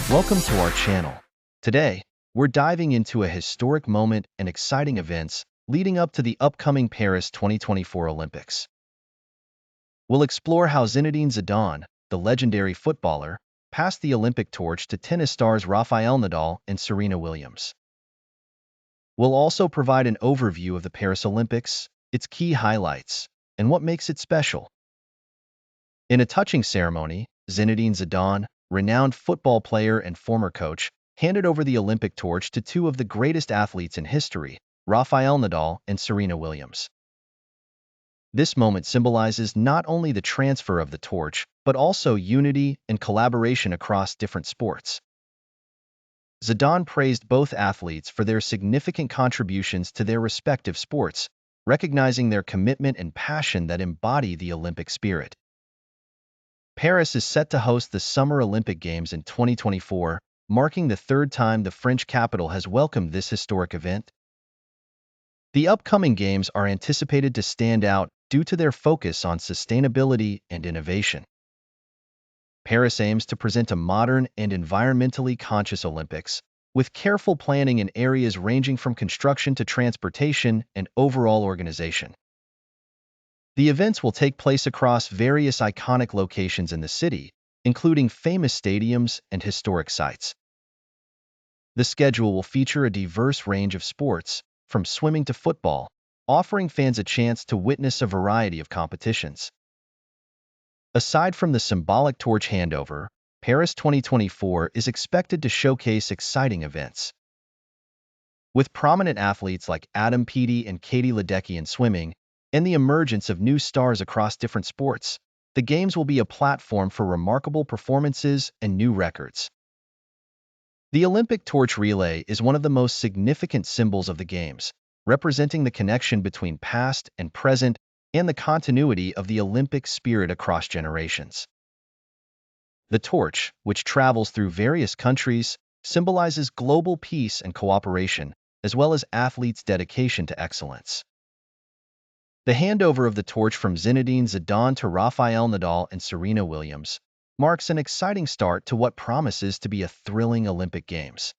Welcome to our channel. Today, we're diving into a historic moment and exciting events leading up to the upcoming Paris 2024 Olympics. We'll explore how Zinedine Zidane, the legendary footballer, passed the Olympic torch to tennis stars Rafael Nadal and Serena Williams. We'll also provide an overview of the Paris Olympics, its key highlights, and what makes it special. In a touching ceremony, Zinedine Zidane, renowned football player and former coach, handed over the Olympic torch to two of the greatest athletes in history, Rafael Nadal and Serena Williams. This moment symbolizes not only the transfer of the torch, but also unity and collaboration across different sports. Zidane praised both athletes for their significant contributions to their respective sports, recognizing their commitment and passion that embody the Olympic spirit. Paris is set to host the Summer Olympic Games in 2024, marking the third time the French capital has welcomed this historic event. The upcoming Games are anticipated to stand out due to their focus on sustainability and innovation. Paris aims to present a modern and environmentally conscious Olympics, with careful planning in areas ranging from construction to transportation and overall organization. The events will take place across various iconic locations in the city, including famous stadiums and historic sites. The schedule will feature a diverse range of sports, from swimming to football, offering fans a chance to witness a variety of competitions. Aside from the symbolic torch handover, Paris 2024 is expected to showcase exciting events. With prominent athletes like Adam Peaty and Katie Ledecky in swimming, and the emergence of new stars across different sports, the Games will be a platform for remarkable performances and new records. The Olympic torch relay is one of the most significant symbols of the Games, representing the connection between past and present and the continuity of the Olympic spirit across generations. The torch, which travels through various countries, symbolizes global peace and cooperation, as well as athletes' dedication to excellence. The handover of the torch from Zinedine Zidane to Rafael Nadal and Serena Williams marks an exciting start to what promises to be a thrilling Olympic Games.